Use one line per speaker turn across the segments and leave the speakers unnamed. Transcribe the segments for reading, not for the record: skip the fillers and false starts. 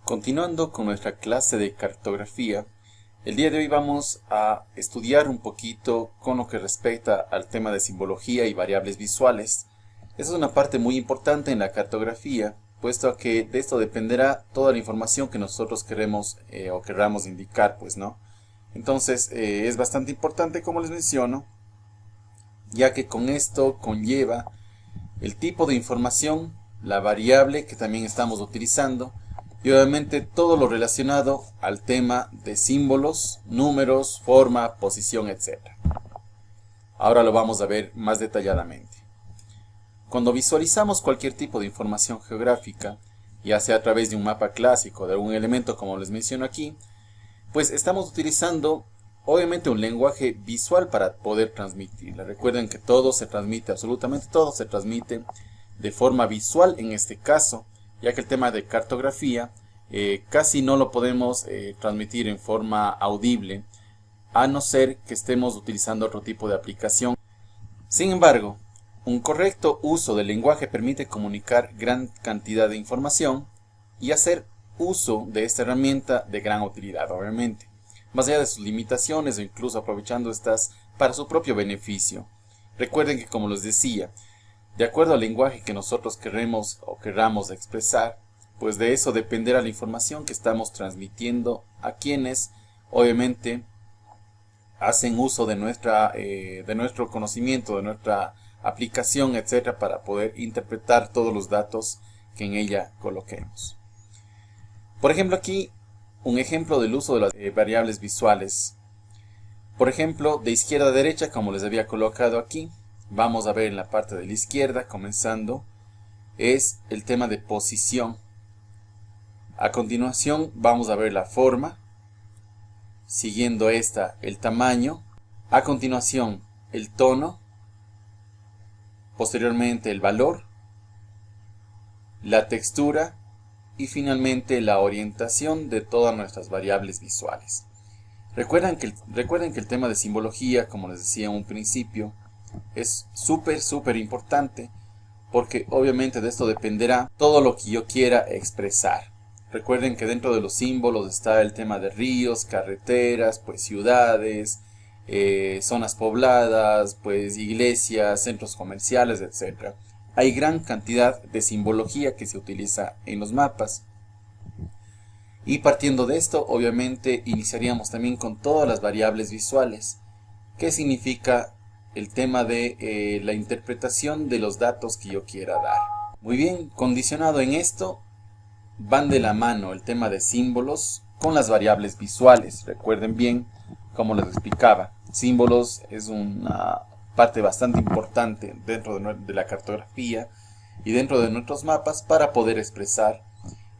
Continuando con nuestra clase de cartografía, el día de hoy vamos a estudiar un poquito con lo que respecta al tema de simbología y variables visuales. Esa es una parte muy importante en la cartografía, puesto que de esto dependerá toda la información que nosotros queremos o querramos indicar, pues, ¿no? Entonces, es bastante importante, como les menciono, ya que con esto conlleva el tipo de información, la variable que también estamos utilizando, y obviamente todo lo relacionado al tema de símbolos, números, forma, posición, etc. Ahora lo vamos a ver más detalladamente. Cuando visualizamos cualquier tipo de información geográfica, ya sea a través de un mapa clásico, de algún elemento como les menciono aquí, pues estamos utilizando obviamente un lenguaje visual para poder transmitirla. Recuerden que todo se transmite, absolutamente todo se transmite de forma visual en este caso, ya que el tema de cartografía casi no lo podemos transmitir en forma audible, a no ser que estemos utilizando otro tipo de aplicación. Sin embargo, un correcto uso del lenguaje permite comunicar gran cantidad de información y hacer uso de esta herramienta de gran utilidad, obviamente, más allá de sus limitaciones o incluso aprovechando estas para su propio beneficio. Recuerden que, como les decía, de acuerdo al lenguaje que nosotros queremos o querramos expresar, pues de eso dependerá la información que estamos transmitiendo a quienes, obviamente, hacen uso de nuestro conocimiento, de nuestra aplicación, etcétera, para poder interpretar todos los datos que en ella coloquemos. Por ejemplo, aquí un ejemplo del uso de las variables visuales. Por ejemplo, de izquierda a derecha, como les había colocado aquí, vamos a ver en la parte de la izquierda, comenzando, es el tema de posición. A continuación vamos a ver la forma, siguiendo esta el tamaño, a continuación el tono, posteriormente el valor, la textura y finalmente la orientación de todas nuestras variables visuales. Recuerden que el tema de simbología, como les decía en un principio, es súper importante, porque obviamente de esto dependerá todo lo que yo quiera expresar. Recuerden que dentro de los símbolos está el tema de ríos, carreteras, pues ciudades, zonas pobladas, pues iglesias, centros comerciales, etc. Hay gran cantidad de simbología que se utiliza en los mapas. Y partiendo de esto, obviamente iniciaríamos también con todas las variables visuales. ¿Qué significa el tema de la interpretación de los datos que yo quiera dar? Muy bien, condicionado en esto, van de la mano el tema de símbolos con las variables visuales. Recuerden bien, como les explicaba, símbolos es una parte bastante importante dentro de la cartografía y dentro de nuestros mapas para poder expresar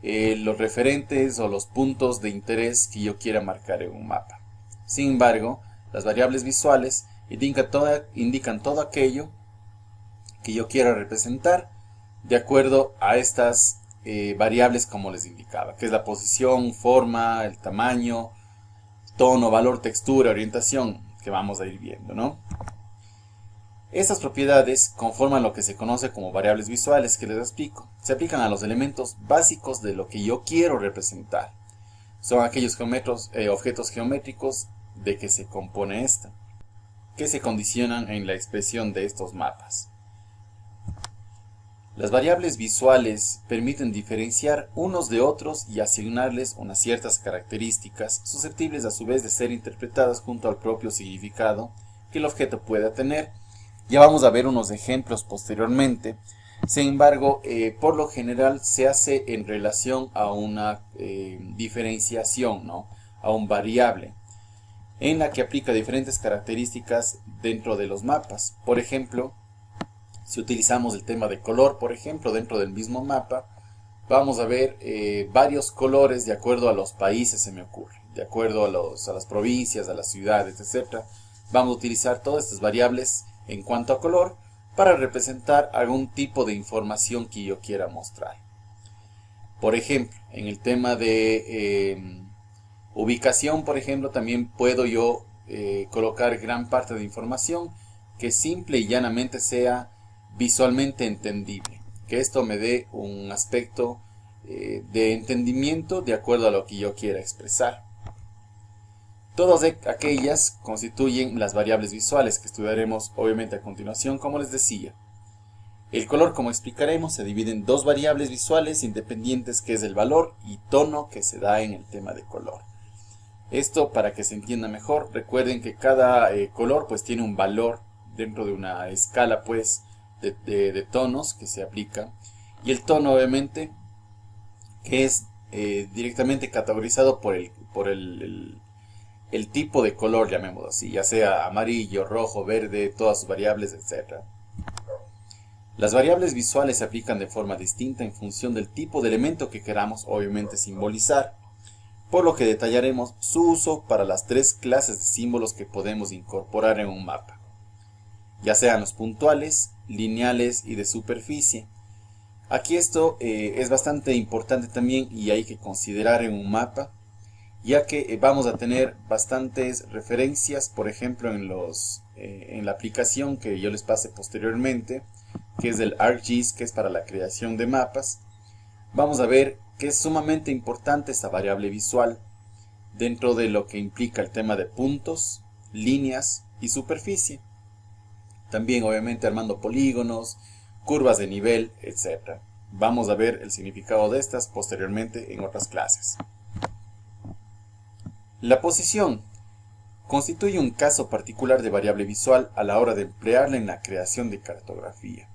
los referentes o los puntos de interés que yo quiera marcar en un mapa. Sin embargo, las variables visuales indican todo aquello que yo quiera representar de acuerdo a estas variables, como les indicaba, que es la posición, forma, el tamaño, tono, valor, textura, orientación, que vamos a ir viendo, ¿no? Estas propiedades conforman lo que se conoce como variables visuales, que les explico. Se aplican a los elementos básicos de lo que yo quiero representar. Son aquellos objetos geométricos de que se compone esta, que se condicionan en la expresión de estos mapas. Las variables visuales permiten diferenciar unos de otros y asignarles unas ciertas características susceptibles a su vez de ser interpretadas junto al propio significado que el objeto pueda tener. Ya vamos a ver unos ejemplos posteriormente. Sin embargo, por lo general se hace en relación a una diferenciación, ¿no? A un variable, en la que aplica diferentes características dentro de los mapas. Por ejemplo, si utilizamos el tema de color, por ejemplo, dentro del mismo mapa, vamos a ver varios colores de acuerdo a los países, se me ocurre, de acuerdo a las provincias, a las ciudades, etc. Vamos a utilizar todas estas variables en cuanto a color para representar algún tipo de información que yo quiera mostrar. Por ejemplo, en el tema de ubicación, por ejemplo, también puedo yo colocar gran parte de información que simple y llanamente sea visualmente entendible, que esto me dé un aspecto de entendimiento de acuerdo a lo que yo quiera expresar. Todas aquellas constituyen las variables visuales que estudiaremos obviamente a continuación, como les decía. El color, como explicaremos, se divide en dos variables visuales independientes, que es el valor y tono que se da en el tema de color. Esto, para que se entienda mejor, recuerden que cada color pues tiene un valor dentro de una escala pues de tonos que se aplica, y el tono obviamente que es directamente categorizado por el tipo de color, llamémoslo así, ya sea amarillo, rojo, verde, todas sus variables, etc. Las variables visuales se aplican de forma distinta en función del tipo de elemento que queramos obviamente simbolizar, por lo que detallaremos su uso para las tres clases de símbolos que podemos incorporar en un mapa, ya sean los puntuales, lineales y de superficie. Aquí esto es bastante importante también y hay que considerar en un mapa, ya que vamos a tener bastantes referencias, por ejemplo en la aplicación que yo les pase posteriormente, que es el ArcGIS, que es para la creación de mapas. Vamos a ver que es sumamente importante esta variable visual dentro de lo que implica el tema de puntos, líneas y superficie. También obviamente armando polígonos, curvas de nivel, etc. Vamos a ver el significado de estas posteriormente en otras clases. La posición constituye un caso particular de variable visual a la hora de emplearla en la creación de cartografía,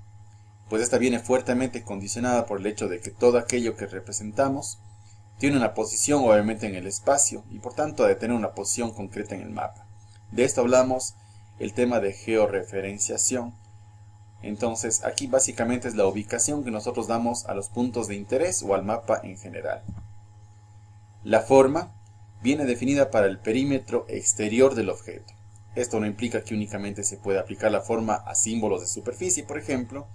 pues esta viene fuertemente condicionada por el hecho de que todo aquello que representamos tiene una posición obviamente en el espacio y por tanto ha de tener una posición concreta en el mapa. De esto hablamos el tema de georreferenciación. Entonces aquí básicamente es la ubicación que nosotros damos a los puntos de interés o al mapa en general. La forma viene definida para el perímetro exterior del objeto. Esto no implica que únicamente se pueda aplicar la forma a símbolos de superficie, por ejemplo,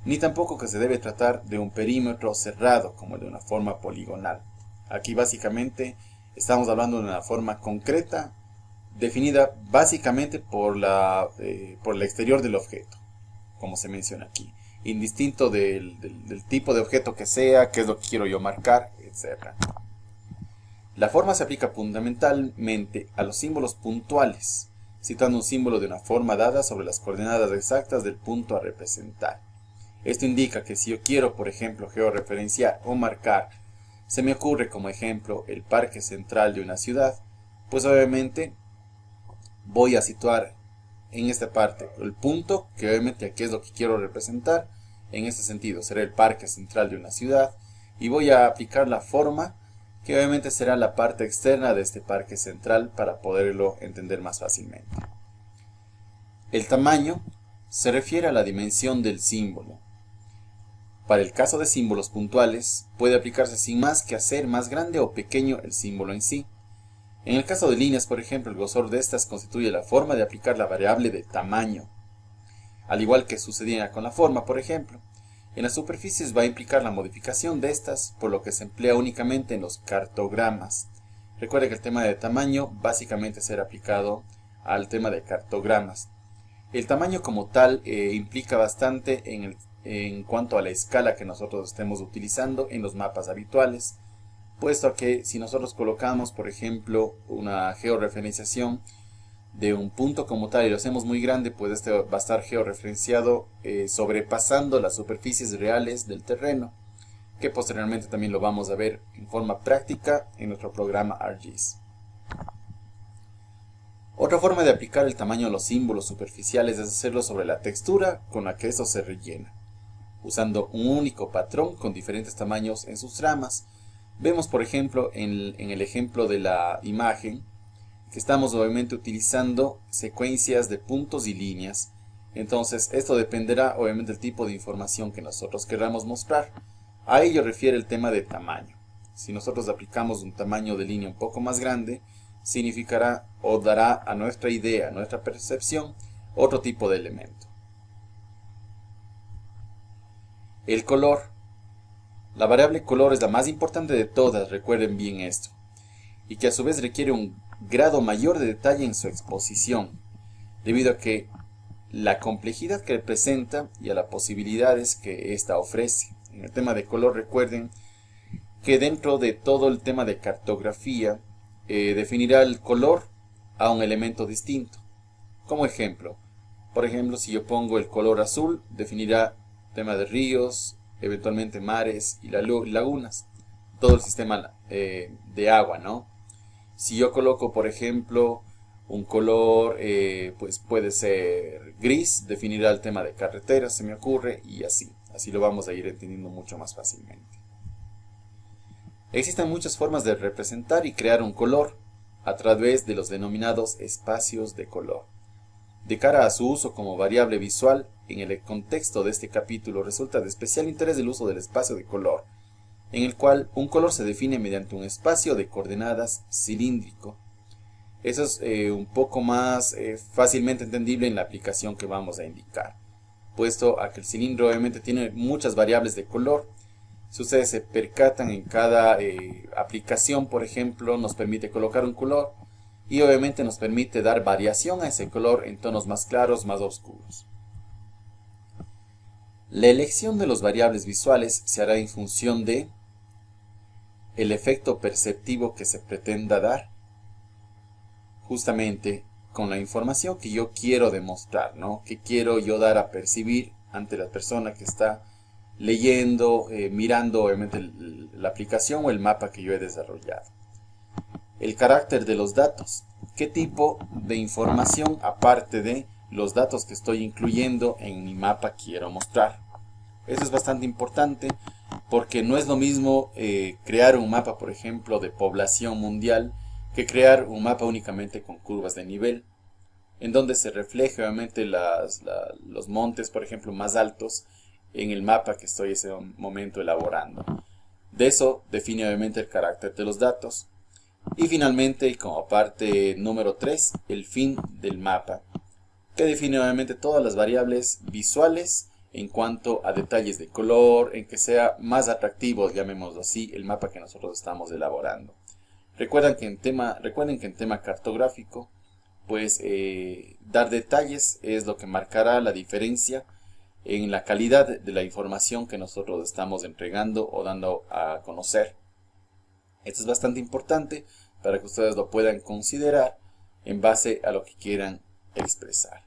ni tampoco que se debe tratar de un perímetro cerrado como el de una forma poligonal. Aquí básicamente estamos hablando de una forma concreta, definida básicamente por el exterior del objeto, como se menciona aquí, indistinto del tipo de objeto que sea, qué es lo que quiero yo marcar, etc. La forma se aplica fundamentalmente a los símbolos puntuales, situando un símbolo de una forma dada sobre las coordenadas exactas del punto a representar. Esto indica que si yo quiero, por ejemplo, georreferenciar o marcar, se me ocurre como ejemplo el parque central de una ciudad, pues obviamente voy a situar en esta parte el punto, que obviamente aquí es lo que quiero representar, en este sentido será el parque central de una ciudad, y voy a aplicar la forma, que obviamente será la parte externa de este parque central para poderlo entender más fácilmente. El tamaño se refiere a la dimensión del símbolo. Para el caso de símbolos puntuales, puede aplicarse sin más que hacer más grande o pequeño el símbolo en sí. En el caso de líneas, por ejemplo, el grosor de estas constituye la forma de aplicar la variable de tamaño. Al igual que sucedía con la forma, por ejemplo, en las superficies va a implicar la modificación de estas, por lo que se emplea únicamente en los cartogramas. Recuerde que el tema de tamaño básicamente será aplicado al tema de cartogramas. El tamaño como tal implica bastante en cuanto a la escala que nosotros estemos utilizando en los mapas habituales, puesto a que si nosotros colocamos, por ejemplo, una georreferenciación de un punto como tal y lo hacemos muy grande, pues este va a estar georreferenciado sobrepasando las superficies reales del terreno, que posteriormente también lo vamos a ver en forma práctica en nuestro programa ArcGIS. Otra forma de aplicar el tamaño a los símbolos superficiales es hacerlo sobre la textura con la que esto se rellena, usando un único patrón con diferentes tamaños en sus tramas. Vemos por ejemplo en el ejemplo de la imagen que estamos obviamente utilizando secuencias de puntos y líneas. Entonces esto dependerá obviamente del tipo de información que nosotros queramos mostrar. A ello refiere el tema de tamaño. Si nosotros aplicamos un tamaño de línea un poco más grande, significará o dará a nuestra idea, a nuestra percepción, otro tipo de elemento. El color. La variable color es la más importante de todas, recuerden bien esto, y que a su vez requiere un grado mayor de detalle en su exposición, debido a que la complejidad que presenta y a las posibilidades que ésta ofrece. En el tema de color, recuerden que dentro de todo el tema de cartografía definirá el color a un elemento distinto. Como ejemplo, por ejemplo, si yo pongo el color azul, definirá tema de ríos, eventualmente mares y lagunas, todo el sistema de agua, ¿no? Si yo coloco, por ejemplo, un color, pues puede ser gris, definirá el tema de carreteras, se me ocurre, y así lo vamos a ir entendiendo mucho más fácilmente. Existen muchas formas de representar y crear un color a través de los denominados espacios de color. De cara a su uso como variable visual, en el contexto de este capítulo resulta de especial interés el uso del espacio de color, en el cual un color se define mediante un espacio de coordenadas cilíndrico. Eso es un poco más fácilmente entendible en la aplicación que vamos a indicar, puesto a que el cilindro obviamente tiene muchas variables de color. Si ustedes se percatan, en cada aplicación, por ejemplo, nos permite colocar un color y obviamente nos permite dar variación a ese color en tonos más claros, más oscuros. La elección de los variables visuales se hará en función de el efecto perceptivo que se pretenda dar, justamente con la información que yo quiero demostrar, ¿no? Que quiero yo dar a percibir ante la persona que está leyendo, mirando obviamente la aplicación o el mapa que yo he desarrollado. El carácter de los datos. ¿Qué tipo de información, aparte de los datos que estoy incluyendo en mi mapa, quiero mostrar? Eso es bastante importante porque no es lo mismo crear un mapa, por ejemplo, de población mundial, que crear un mapa únicamente con curvas de nivel, en donde se refleje obviamente los montes, por ejemplo, más altos en el mapa que estoy en ese momento elaborando. De eso define obviamente el carácter de los datos. Y finalmente, como parte número 3, el fin del mapa, que define obviamente todas las variables visuales en cuanto a detalles de color, en que sea más atractivo, llamémoslo así, el mapa que nosotros estamos elaborando. Recuerden que en tema cartográfico, pues dar detalles es lo que marcará la diferencia en la calidad de la información que nosotros estamos entregando o dando a conocer. Esto es bastante importante para que ustedes lo puedan considerar en base a lo que quieran expresar.